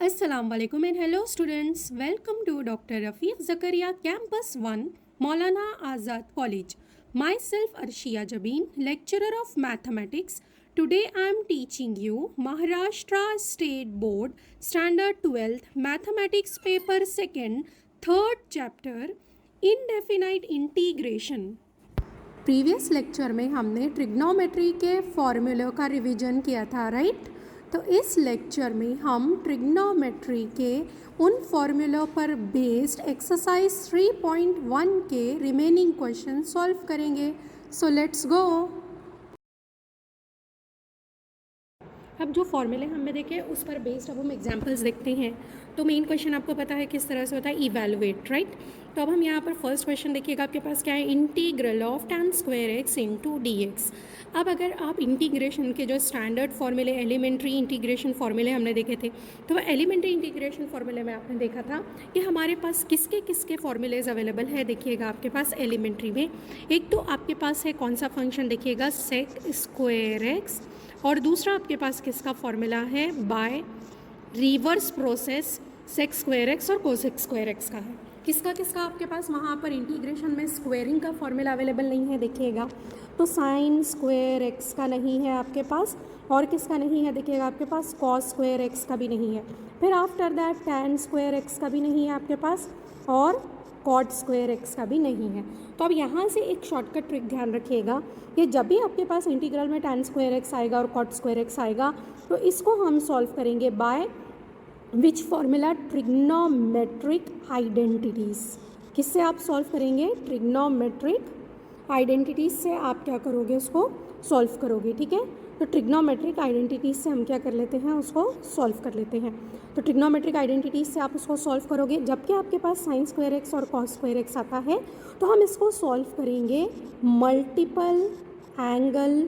Assalamu alaikum and hello students. Welcome to Dr. Rafiq Zakaria Campus 1, Maulana Azad College. Myself Arshia Jabin, lecturer of mathematics. Today I am teaching you Maharashtra State Board Standard 12th Mathematics Paper 2nd 3rd chapter Indefinite Integration. Previous lecture में हमने trigonometry के फॉर्मूलों का revision किया था, right? तो इस lecture में हम ट्रिग्नोमेट्री के उन फॉर्मूलों पर बेस्ड एक्सरसाइज 3.1 के रिमेनिंग क्वेश्चन सॉल्व करेंगे. So let's go. अब जो फॉर्मूले हमने देखे उस पर बेस्ड अब हम एग्जांपल्स देखते हैं. तो मेन क्वेश्चन आपको पता है किस तरह से होता है, इवैल्यूएट, राइट? तो अब हम यहाँ पर फर्स्ट क्वेश्चन देखिएगा, आपके पास क्या है, integral of tan square x into d x. अब अगर आप इंटीग्रेशन के जो स्टैंडर्ड फॉर्मूले, एलिमेंट्री इंटीग्रेशन फॉर्मूले हमने देखे थे, तो वह एलिमेंट्री इंटीग्रेशन फॉर्मूले में आपने देखा था कि हमारे पास किसके किसके फॉर्मूलेज अवेलेबल है. देखिएगा आपके पास एलिमेंट्री में एक तो आपके पास है कौन सा फंक्शन, देखिएगा सेक स्क्वायर एक्स, और दूसरा आपके पास किसका फॉर्मूला है, by reverse process sec square x और कोसेक स्क्वायर एक्स का है. किसका किसका आपके पास वहाँ पर इंटीग्रेशन में स्क्वेयरिंग का फॉर्मूला अवेलेबल नहीं है. देखिएगा तो साइन स्क्वायर एक्स का नहीं है आपके पास, और किसका नहीं है, देखिएगा आपके पास कॉस स्क्वायर एक्स का भी नहीं है. फिर after that tan square x का भी नहीं है आपके पास, और कॉट स्क्वायर एक्स का भी नहीं है. तो अब यहाँ से एक शॉर्टकट ट्रिक ध्यान रखिएगा कि जब भी आपके पास इंटीग्रल में टैन स्क्वायर एक्स आएगा और कॉट स्क्वायर एक्स आएगा, तो इसको हम सॉल्व करेंगे by which formula, trigonometric identities. किससे आप सॉल्व करेंगे, ट्रिग्नोमेट्रिक आइडेंटिटीज़ से आप क्या करोगे, उसको सॉल्व करोगे. ठीक है, तो ट्रिग्नोमेट्रिक आइडेंटिटीज़ से हम क्या कर लेते हैं, उसको सॉल्व कर लेते हैं. तो ट्रिग्नोमेट्रिक आइडेंटिटीज़ से आप उसको सॉल्व करोगे. जबकि आपके पास साइन स्क्वायर एक्स और कॉस स्क्वायर एक्स आता है, तो हम इसको सॉल्व करेंगे मल्टीपल एंगल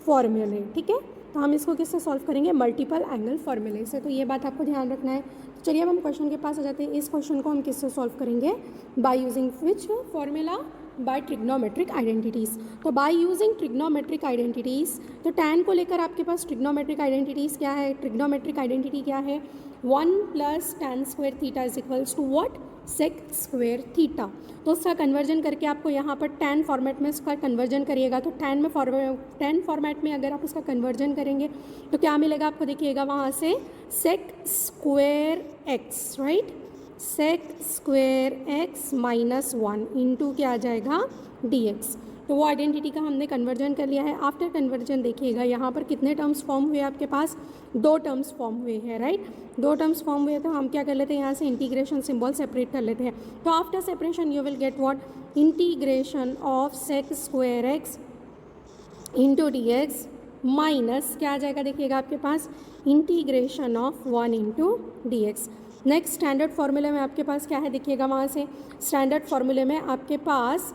फॉर्मूले. ठीक है, तो हम इसको किससे सॉल्व करेंगे, मल्टीपल एंगल फॉर्मूले से. तो ये बात आपको ध्यान रखना है. तो चलिए अब हम क्वेश्चन के पास आ जाते हैं. इस क्वेश्चन को हम किससे सॉल्व करेंगे, by using which formula, by trigonometric identities. तो बाय यूजिंग ट्रिग्नोमेट्रिक आइडेंटिटीज़, तो टैन को लेकर आपके पास ट्रिग्नोमेट्रिक आइडेंटिटीज़ क्या है, ट्रिग्नोमेट्रिक आइडेंटिटी क्या है, 1 + tan square theta is equals to what, sec square theta. तो उसका कन्वर्जन करके आपको यहाँ पर टैन फॉर्मेट में उसका कन्वर्जन करिएगा. तो टैन फॉर्मेट में अगर आप उसका कन्वर्जन करेंगे तो क्या मिलेगा आपको, देखिएगा वहाँ से sec square x, right, sec square x -1 into क्या आ जाएगा, डी एक्स. तो वो आइडेंटिटी का हमने कन्वर्जन कर लिया है. आफ्टर कन्वर्जन देखिएगा यहाँ पर कितने टर्म्स फॉर्म हुए आपके पास, 2 टर्म्स फॉर्म हुए हैं, राइट. 2 टर्म्स फॉर्म हुए तो हम क्या कर लेते हैं, यहाँ से इंटीग्रेशन सिंबल सेपरेट कर लेते हैं. तो after separation you will get what, integration of sec square x into d x minus क्या आ जाएगा, देखिएगा आपके पास integration of 1 into d x. Next standard फार्मूले में आपके पास क्या है, देखिएगा वहाँ से स्टैंडर्ड फार्मूले में आपके पास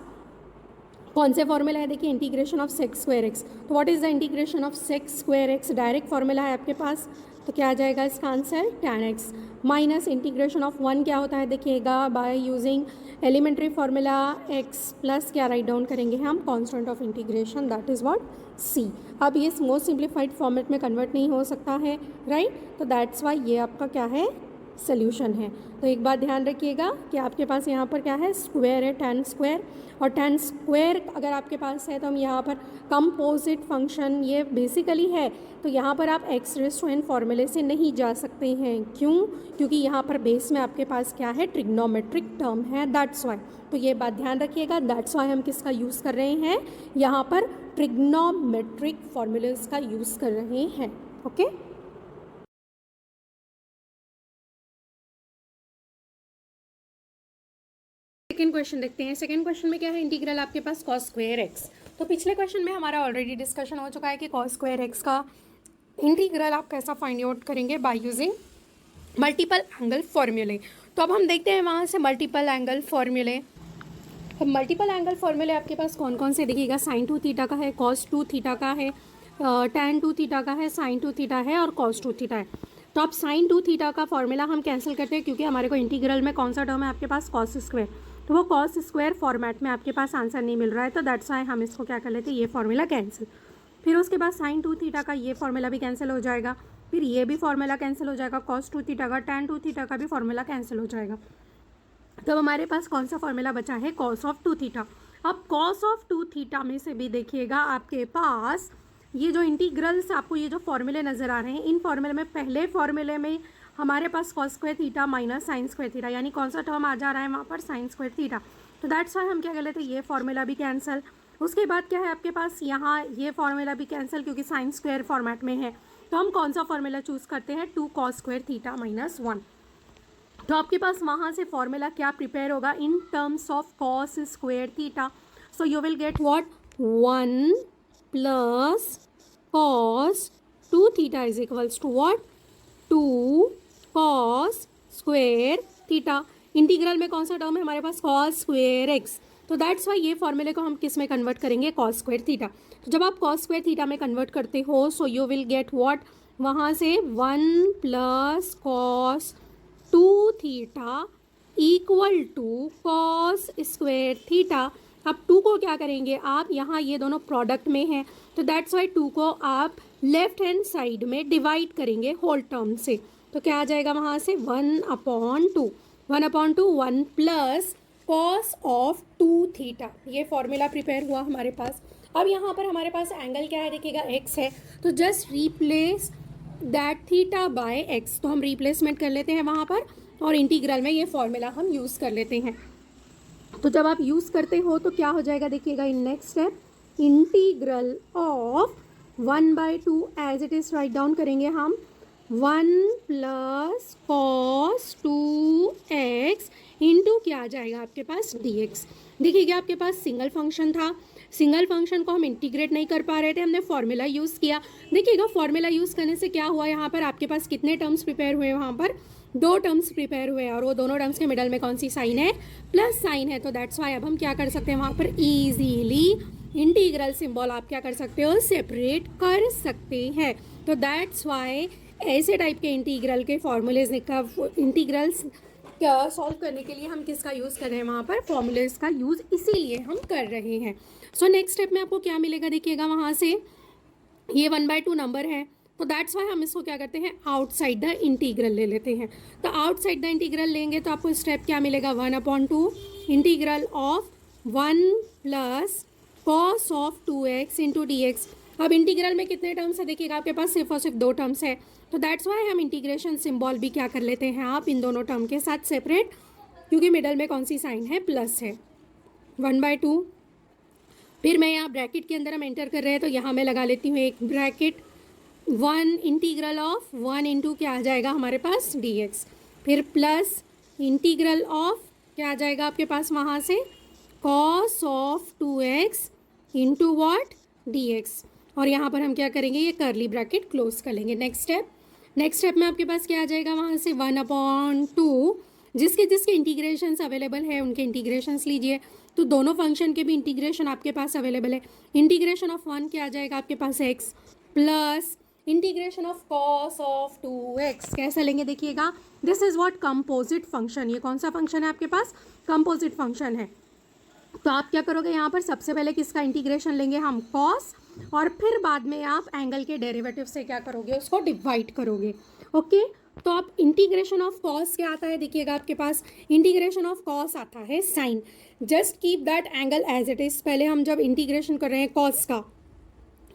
कौन से फॉर्मूला है, देखिए integration of sec square x. तो what is the integration of sec square x, direct formula है आपके पास. तो क्या आ जाएगा इसका answer, tan x minus integration of 1 क्या होता है, देखिएगा by using elementary formula x plus क्या राइट डाउन करेंगे हम, constant of integration, that is what, c. अब ये मोस्ट सिंप्लीफाइड फॉर्मेट में कन्वर्ट नहीं हो सकता है, राइट. तो दैट्स वाई ये आपका क्या है, सोल्यूशन है. तो एक बात ध्यान रखिएगा कि आपके पास यहाँ पर क्या है, स्क्वायर है, tan स्क्वायर, और tan स्क्वायर अगर आपके पास है तो हम यहाँ पर कंपोजिट फंक्शन ये बेसिकली है, तो यहाँ पर आप x⁻n फॉर्मूले से नहीं जा सकते हैं. क्यों, क्योंकि यहाँ पर बेस में आपके पास क्या है, ट्रिग्नोमेट्रिक टर्म है, दैट्स वाई. तो ये बात ध्यान रखिएगा, दैट्स वाई हम किसका यूज़ कर रहे हैं, यहाँ पर ट्रिग्नोमेट्रिक फॉर्मूलेज का यूज़ कर रहे हैं. ओके सेकेंड क्वेश्चन देखते हैं. सेकेंड क्वेश्चन में क्या है, इंटीग्रल आपके पास कॉस स्क्वायर एक्स. तो पिछले क्वेश्चन में हमारा ऑलरेडी डिस्कशन हो चुका है कि कॉस स्क्वायर एक्स का इंटीग्रल आप कैसा फाइंड आउट करेंगे, बाय यूजिंग मल्टीपल एंगल फॉर्मूले. तो अब हम देखते हैं वहाँ से मल्टीपल एंगल फॉर्मूले. अब मल्टीपल एंगल फॉर्मूले आपके पास कौन कौन से, देखिएगा साइन 2 थीटा का है, कॉस 2 थीटा का है, tan 2 थीटा का है, साइन 2 थीटा है, और कॉस 2 थीटा है. तो अब साइन 2 थीटा का फॉर्मूला हम कैंसिल करते हैं, क्योंकि हमारे को इंटीग्रल में कौन सा टर्म है आपके पास, कॉस स्क्वायर. तो वो कॉस स्क्वायर फॉर्मेट में आपके पास आंसर नहीं मिल रहा है, तो दैट्स वाई हम इसको क्या कर लेते हैं, ये फॉर्मूला कैंसिल. फिर उसके बाद साइन 2 थीटा का ये फॉर्मूला भी कैंसिल हो जाएगा. फिर ये भी फॉर्मूला कैंसिल हो जाएगा, कॉस 2 थीटा का, tan 2 थीटा का भी फॉर्मूला कैंसिल हो जाएगा। तो हमारे पास कौन सा फॉर्मूला बचा है, कॉस ऑफ 2 थीटा। अब कॉस ऑफ 2 थीटा में से भी देखिएगा आपके पास ये जो इंटीग्रल्स आपको ये जो फॉर्मूले नज़र आ रहे हैं, इन फॉर्मूले में पहले फॉर्मूले में हमारे पास cos square theta minus sine square theta, यानी कौन सा टर्म आ जा रहा है वहाँ पर, साइन स्क्वायर थीटा। तो दैट्स वाई हम क्या कर लेते हैं, ये फॉर्मूला भी कैंसिल। उसके बाद क्या है आपके पास, यहाँ ये फॉर्मूला भी कैंसिल क्योंकि साइन स्क्वायर फॉर्मेट में है। तो हम कौन सा फॉर्मूला चूज़ करते हैं, 2 कॉस स्क्वायर थीटा माइनस 1। तो आपके पास वहाँ से फॉर्मूला क्या प्रिपेयर होगा, in terms of cos square theta. So you will get what, 1 plus cos 2 theta is equals to what, 2 cos square theta. Integral में कौन सा टर्म है हमारे पास, कॉस स्क्वायर एक्स। तो दैट्स वाई ये फॉर्मूले को हम किस में कन्वर्ट करेंगे, कॉस स्क्वायर थीटा। तो जब आप कॉस स्क्वायर थीटा में कन्वर्ट करते हो, so you will get what, वहाँ से 1 plus cos 2 theta equal to cos square theta. अब 2 को क्या करेंगे आप, यहाँ ये दोनों प्रोडक्ट में हैं, तो दैट्स वाई 2 को आप लेफ्ट हैंड साइड में डिवाइड करेंगे होल टर्म से। तो क्या आ जाएगा वहाँ से, 1/2, 1/2, 1 प्लस कॉस ऑफ 2 थीटा। ये फॉर्मूला प्रिपेयर हुआ हमारे पास। अब यहाँ पर हमारे पास एंगल क्या है, देखिएगा x है, तो just replace that theta by x। तो हम रिप्लेसमेंट कर लेते हैं वहाँ पर, और इंटीग्रल में ये फॉर्मूला हम यूज़ कर लेते हैं। तो जब आप यूज़ करते हो तो क्या हो जाएगा, देखिएगा in next step, integral of 1/2 as it is right down करेंगे हम, 1 प्लस कॉस 2x इंटू क्या आ जाएगा आपके पास, dx। देखिएगा आपके पास सिंगल फंक्शन था, सिंगल फंक्शन को हम इंटीग्रेट नहीं कर पा रहे थे, हमने फॉर्मूला यूज़ किया। देखिएगा फॉर्मूला यूज़ करने से क्या हुआ, यहाँ पर आपके पास कितने टर्म्स प्रिपेयर हुए, वहाँ पर 2 टर्म्स प्रिपेयर हुए, और वो दोनों टर्म्स के मिडल में कौन सी साइन है, प्लस साइन है। तो दैट्स वाई अब हम क्या कर सकते हैं, वहाँ पर ईजीली इंटीग्रल सिंबल आप क्या कर सकते हो, सेपरेट कर सकते हैं। तो दैट्स वाई ऐसे टाइप के इंटीग्रल के फॉर्मूलेज इंटीग्रल्स सॉल्व करने के लिए हम किसका यूज़ कर रहे हैं, वहाँ पर फॉर्मूलेज का यूज़ इसीलिए हम कर रहे हैं। सो नेक्स्ट स्टेप में आपको क्या मिलेगा, देखिएगा वहाँ से ये 1/2 नंबर है, तो दैट्स वाई हम इसको क्या करते हैं, आउटसाइड द इंटीग्रल ले लेते हैं। तो आउटसाइड द इंटीग्रल लेंगे तो आपको स्टेप क्या मिलेगा, 1/2 integral of 1 plus cos of 2x into dx। अब इंटीग्रल में कितने टर्म्स है, देखिएगा आपके पास सिर्फ और सिर्फ 2 टर्म्स है, तो दैट्स वाई हम इंटीग्रेशन सिंबल भी क्या कर लेते हैं आप इन दोनों टर्म के साथ सेपरेट, क्योंकि मिडल में कौन सी साइन है, प्लस है, 1/2। फिर मैं यहाँ ब्रैकेट के अंदर हम एंटर कर रहे हैं, तो यहाँ मैं लगा लेती हूँ एक ब्रैकेट, 1 इंटीग्रल ऑफ 1 इंटू क्या आ जाएगा हमारे पास, dx। फिर प्लस इंटीग्रल ऑफ क्या आ जाएगा आपके पास वहाँ से, cos of 2x into what, dx। और यहाँ पर हम क्या करेंगे, ये कर्ली ब्रैकेट क्लोज कर लेंगे। नेक्स्ट स्टेप में आपके पास क्या आ जाएगा वहाँ से, 1/2, जिसके जिसके इंटीग्रेशंस अवेलेबल है उनके इंटीग्रेशंस लीजिए। तो दोनों फंक्शन के भी इंटीग्रेशन आपके पास अवेलेबल है। इंटीग्रेशन ऑफ 1 क्या आ जाएगा आपके पास, x, plus integration of cos of 2x कैसा लेंगे, देखिएगा this is what, composite function. ये कौन सा फंक्शन है आपके पास, कंपोजिट फंक्शन है। तो आप क्या करोगे, यहाँ पर सबसे पहले किसका इंटीग्रेशन लेंगे हम, कॉस, और फिर बाद में आप एंगल के डेरिवेटिव से क्या करोगे, उसको डिवाइड करोगे। ओके, तो आप इंटीग्रेशन ऑफ कॉस क्या आता है, देखिएगा आपके पास इंटीग्रेशन ऑफ कॉस आता है sine. Just keep that angle as it is. पहले हम जब इंटीग्रेशन कर रहे हैं कॉस का,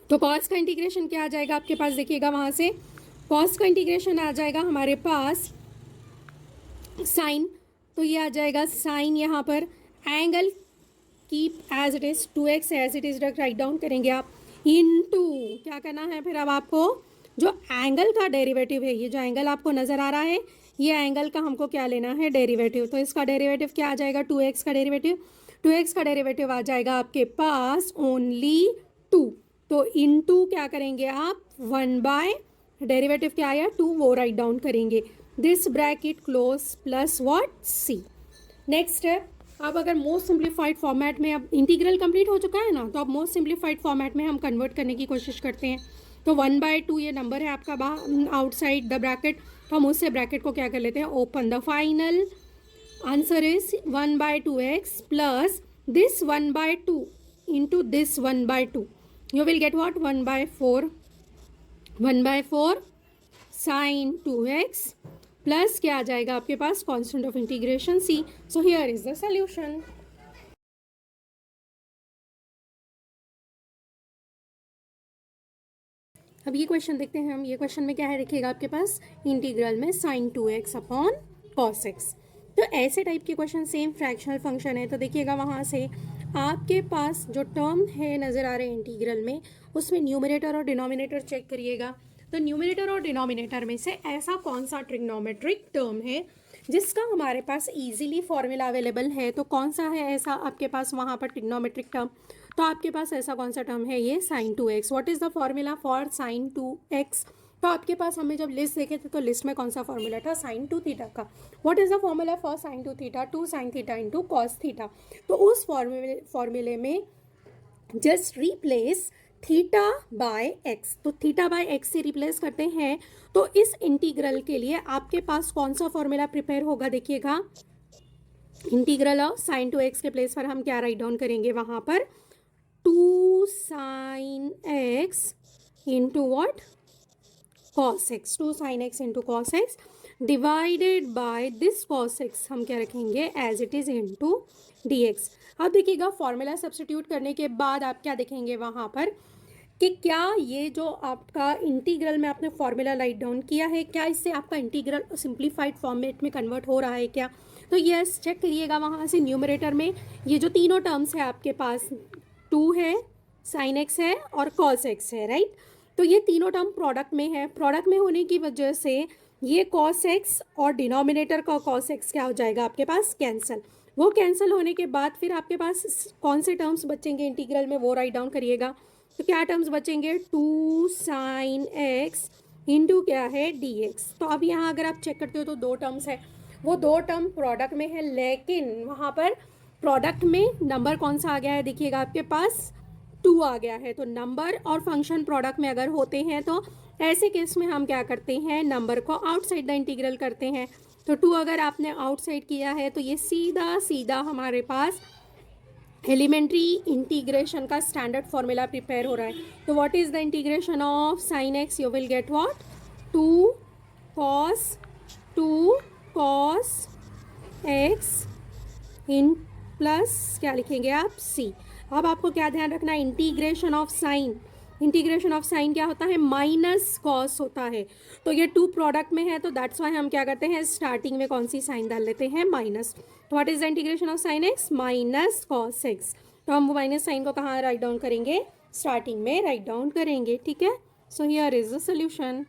तो कॉस का इंटीग्रेशन क्या आ जाएगा आपके पास, देखिएगा वहाँ से कॉस का इंटीग्रेशन आ जाएगा हमारे पास साइन। तो ये आ जाएगा साइन, यहाँ पर angle keep as it is, 2x as it is right down करेंगे आप, इनटू क्या करना है फिर अब आपको, जो एंगल का डेरिवेटिव है, ये जो एंगल आपको नज़र आ रहा है, ये एंगल का हमको क्या लेना है, डेरिवेटिव। तो इसका डेरिवेटिव क्या आ जाएगा, 2x का डेरिवेटिव, 2x का डेरिवेटिव आ जाएगा आपके पास ओनली 2। तो इनटू क्या करेंगे आप, 1 डेरिवेटिव क्या आया, 2, वो राइट डाउन करेंगे, this bracket close plus what, c। Next step, अब अगर मोस्ट सिंप्लीफाइड फॉर्मेट में, अब इंटीग्रल कंप्लीट हो चुका है ना, तो अब मोस्ट सिंप्लीफाइड फॉर्मेट में हम कन्वर्ट करने की कोशिश करते हैं। तो 1/2 ये नंबर है आपका आउटसाइड द ब्रैकेट, तो हम उससे ब्रैकेट को क्या कर लेते हैं, open. The final answer is 1/2x plus this 1/2 into this 1/2, you will get what, 1/4 sine 2x plus क्या आ जाएगा आपके पास, constant of integration c. So here is the solution. अब ये क्वेश्चन देखते हैं हम. ये क्वेश्चन में क्या है, देखिएगा आपके पास इंटीग्रल में sine 2x upon cos x. तो ऐसे टाइप के क्वेश्चन, सेम फ्रैक्शनल फंक्शन है, तो देखिएगा वहाँ से आपके पास जो टर्म है नज़र आ रहे हैं इंटीग्रल में, उसमें न्यूमरेटर और डिनोमिनेटर चेक करिएगा. तो न्यूमरेटर और डिनोमिनेटर में से ऐसा कौन सा ट्रिग्नोमेट्रिक टर्म है जिसका हमारे पास इजीली फॉर्मूला अवेलेबल है. तो कौन सा है ऐसा आपके पास वहाँ पर ट्रिग्नोमेट्रिक टर्म, तो आपके पास ऐसा कौन सा टर्म है, ये sine 2x. What is the formula for sine 2x. तो आपके पास हमें जब लिस्ट देखे थे तो लिस्ट में कौन सा फॉर्मूला था, साइन 2 थीटा का. What is the formula for sine 2 theta, 2 sine theta into cos theta. तो उस फॉर्मूले में just replace theta by x. तो थीटा बाय एक्स से रिप्लेस करते हैं. तो इस इंटीग्रल के लिए आपके पास कौन सा फॉर्मूला प्रिपेयर होगा, देखिएगा इंटीग्रल ऑफ साइन 2x के प्लेस पर हम क्या राइट डाउन करेंगे वहाँ पर, 2 sine x into what, cos x. 2 sine x into cos x divided by this cos x हम क्या रखेंगे as it is into d x. अब देखिएगा फॉर्मूला सब्स्टिट्यूट करने के बाद आप क्या देखेंगे वहाँ पर कि क्या ये जो आपका इंटीग्रल में आपने फॉर्मूला राइट डाउन किया है, क्या इससे आपका इंटीग्रल सिंप्लीफाइड फॉर्मेट में कन्वर्ट हो रहा है क्या. तो यस, चेक करिएगा वहाँ से न्यूमरेटर में ये जो तीनों टर्म्स है आपके पास, 2 है, साइन एक्स है और कॉस एक्स है, राइट. तो ये तीनों टर्म प्रोडक्ट में है. प्रोडक्ट में होने की वजह से ये कॉस एक्स और डिनोमिनेटर का कॉस एक्स क्या हो जाएगा आपके पास, कैंसिल. वो कैंसिल होने के बाद फिर आपके पास कौन से टर्म्स बचेंगे इंटीग्रल में, वो राइट डाउन करिएगा. तो क्या टर्म्स बचेंगे, 2 साइन एक्स इंटू क्या है डी एक्स. तो अब यहाँ अगर आप चेक करते हो तो 2 टर्म्स है, वो 2 टर्म प्रोडक्ट में है, लेकिन वहाँ पर प्रोडक्ट में नंबर कौन सा आ गया है, देखिएगा आपके पास 2 आ गया है. तो नंबर और फंक्शन प्रोडक्ट में अगर होते हैं तो ऐसे केस में हम क्या करते हैं, नंबर को आउटसाइड द इंटीग्रल करते हैं. तो 2 अगर आपने आउटसाइड किया है तो ये सीधा सीधा हमारे पास एलिमेंट्री इंटीग्रेशन का स्टैंडर्ड फॉर्मूला प्रिपेयर हो रहा है. तो what is the integration of sine x, you will get what, 2 cos x in plus क्या लिखेंगे आप, सी. अब आपको क्या ध्यान रखना है, integration of sine, integration of sine क्या होता है, माइनस कॉस होता है. तो ये 2 प्रोडक्ट में है, तो दैट्स वाई हम क्या करते हैं, स्टार्टिंग में कौन सी साइन डाल लेते हैं, माइनस. तो what is the integration of sine x, minus cos x. तो हम वो माइनस साइन को कहाँ राइट डाउन करेंगे, स्टार्टिंग में राइट डाउन करेंगे, ठीक है. सो हियर इज द सोल्यूशन.